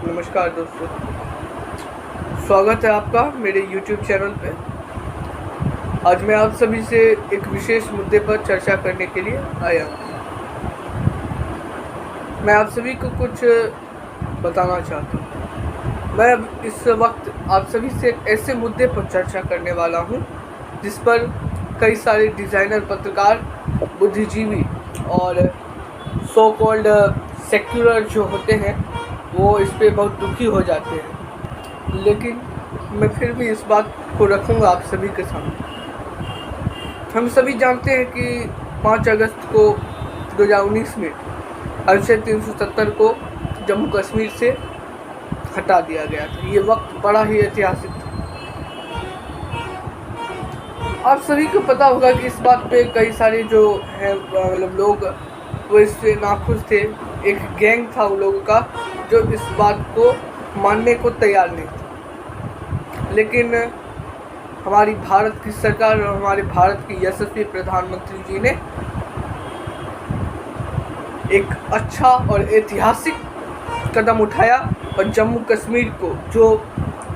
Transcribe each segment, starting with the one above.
नमस्कार दोस्तों, स्वागत है आपका मेरे YouTube चैनल पे। आज मैं आप सभी से एक विशेष मुद्दे पर चर्चा करने के लिए आया हूँ। मैं आप सभी को कुछ बताना चाहता हूँ। मैं अब इस वक्त आप सभी से एक ऐसे मुद्दे पर चर्चा करने वाला हूँ जिस पर कई सारे डिज़ाइनर, पत्रकार, बुद्धिजीवी और सो कॉल्ड सेक्युलर जो होते हैं वो इस पे बहुत दुखी हो जाते हैं, लेकिन मैं फिर भी इस बात को रखूँगा आप सभी के सामने। हम सभी जानते हैं कि 5 अगस्त को 2019 में अनुच्छेद 370 को जम्मू कश्मीर से हटा दिया गया था। ये वक्त बड़ा ही ऐतिहासिक था। आप सभी को पता होगा कि इस बात पे कई सारे जो हैं मतलब लोग वो इससे नाखुश थे। एक गैंग था उन लोगों का जो इस बात को मानने को तैयार नहीं था, लेकिन हमारी भारत की सरकार और हमारे भारत की यशस्वी प्रधानमंत्री जी ने एक अच्छा और ऐतिहासिक कदम उठाया और जम्मू कश्मीर को जो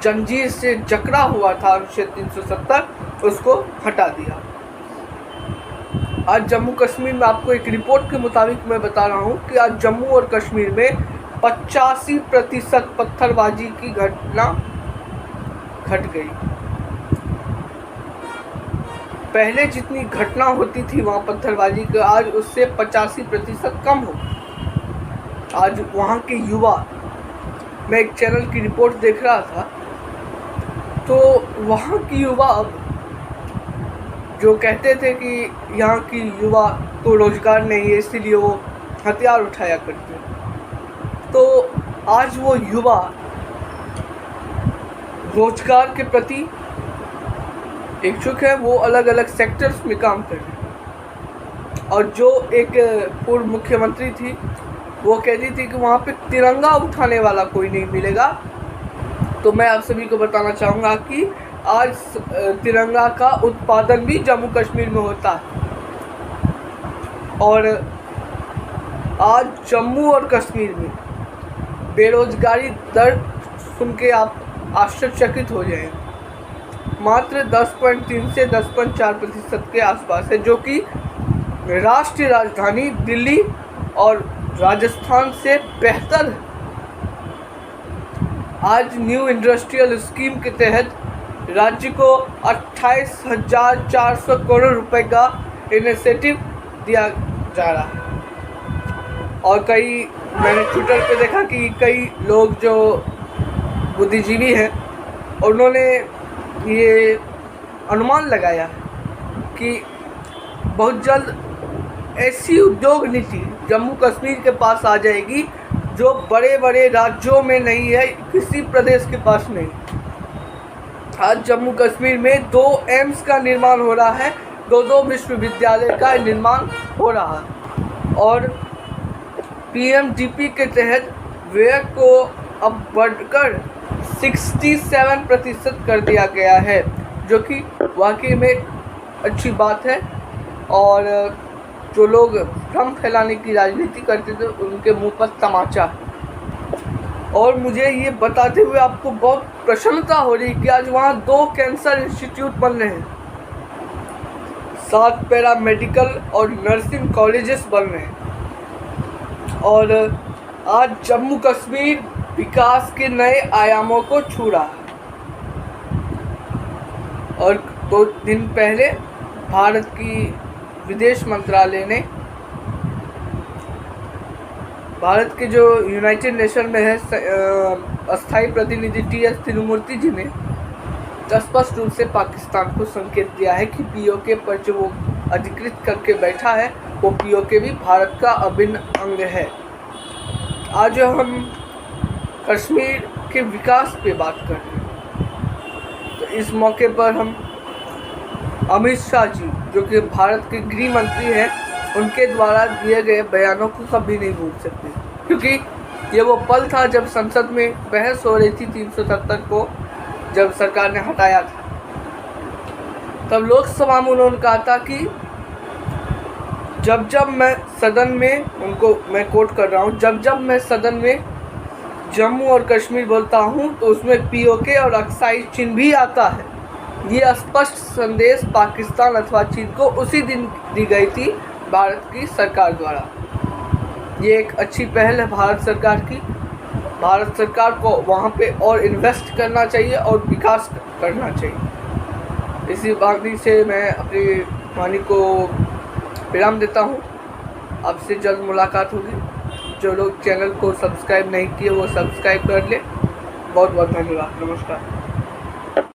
जंजीर से जकड़ा हुआ था अनुच्छेद 370 उसको हटा दिया। आज जम्मू कश्मीर में आपको एक रिपोर्ट के मुताबिक मैं बता रहा हूँ कि आज जम्मू और कश्मीर में 85% पत्थरबाजी की घटना घट गई। पहले जितनी घटना होती थी वहाँ पत्थरबाजी की, आज उससे 85% कम हो। आज वहाँ के युवा, मैं एक चैनल की रिपोर्ट देख रहा था तो वहाँ की युवा अब जो कहते थे कि यहाँ की युवा को रोजगार नहीं है इसलिए वो हथियार उठाया करते हैं, तो आज वो युवा रोजगार के प्रति इच्छुक है। वो अलग अलग सेक्टर्स में काम कर रहे हैं। और जो एक पूर्व मुख्यमंत्री थी वो कहती थी कि वहाँ पे तिरंगा उठाने वाला कोई नहीं मिलेगा। तो मैं आप सभी को बताना चाहूँगा कि आज तिरंगा का उत्पादन भी जम्मू कश्मीर में होता है। और आज जम्मू और कश्मीर में बेरोजगारी दर सुन के आप आश्चर्यचकित हो जाएंगे। मात्र 10.3 से 10.4% के आसपास है, जो कि राष्ट्रीय राजधानी दिल्ली और राजस्थान से बेहतर है। आज न्यू इंडस्ट्रियल स्कीम के तहत राज्य को 28,400 करोड़ रुपए का इनिशिएटिव दिया जा रहा है। और मैंने ट्विटर पे देखा कि कई लोग जो बुद्धिजीवी हैं उन्होंने ये अनुमान लगाया कि बहुत जल्द ऐसी उद्योग नीति जम्मू कश्मीर के पास आ जाएगी जो बड़े बड़े राज्यों में नहीं है, किसी प्रदेश के पास नहीं। आज जम्मू कश्मीर में 2 एम्स का निर्माण हो रहा है, 2 विश्वविद्यालय का निर्माण हो रहा है और PMDP के तहत व्यय को अब बढ़कर 67% कर दिया गया है, जो कि वाकई में अच्छी बात है। और जो लोग भ्रम फैलाने की राजनीति करते थे उनके मुंह पर तमाचा। और मुझे ये बताते हुए आपको बहुत प्रसन्नता हो रही कि आज वहाँ 2 कैंसर इंस्टीट्यूट बन रहे हैं, 7 पैरामेडिकल और नर्सिंग कॉलेजेस बन रहे हैं। और आज जम्मू कश्मीर विकास के नए आयामों को छू रहा है। और 2 दिन पहले भारत की विदेश मंत्रालय ने भारत के जो यूनाइटेड नेशन में है अस्थायी प्रतिनिधि TS तिरुमूर्ति जी ने स्पष्ट रूप से पाकिस्तान को संकेत दिया है कि POK पर जो वो अधिकृत करके बैठा है वो POK भी भारत का अभिन्न अंग है। आज हम कश्मीर के विकास पे बात कर रहे हैं, तो इस मौके पर हम अमित शाह जी जो कि भारत के गृह मंत्री हैं उनके द्वारा दिए गए बयानों को कभी नहीं भूल सकते, क्योंकि ये वो पल था जब संसद में बहस हो रही थी 370 को जब सरकार ने हटाया था। तब लोकसभा में उन्होंने कहा था कि जब मैं सदन में, उनको मैं कोट कर रहा हूँ, जब मैं सदन में जम्मू और कश्मीर बोलता हूँ तो उसमें पीओके और अक्साई चिन्ह भी आता है। ये स्पष्ट संदेश पाकिस्तान अथवा चीन को उसी दिन दी गई थी भारत की सरकार द्वारा। ये एक अच्छी पहल है भारत सरकार की। भारत सरकार को वहाँ पे और इन्वेस्ट करना चाहिए और विकास करना चाहिए। इसी बात से मैं अपनी वाणी को विराम देता हूँ। आपसे जल्द मुलाकात होगी। जो लोग चैनल को सब्सक्राइब नहीं किए वो सब्सक्राइब कर ले। बहुत बहुत धन्यवाद। नमस्कार।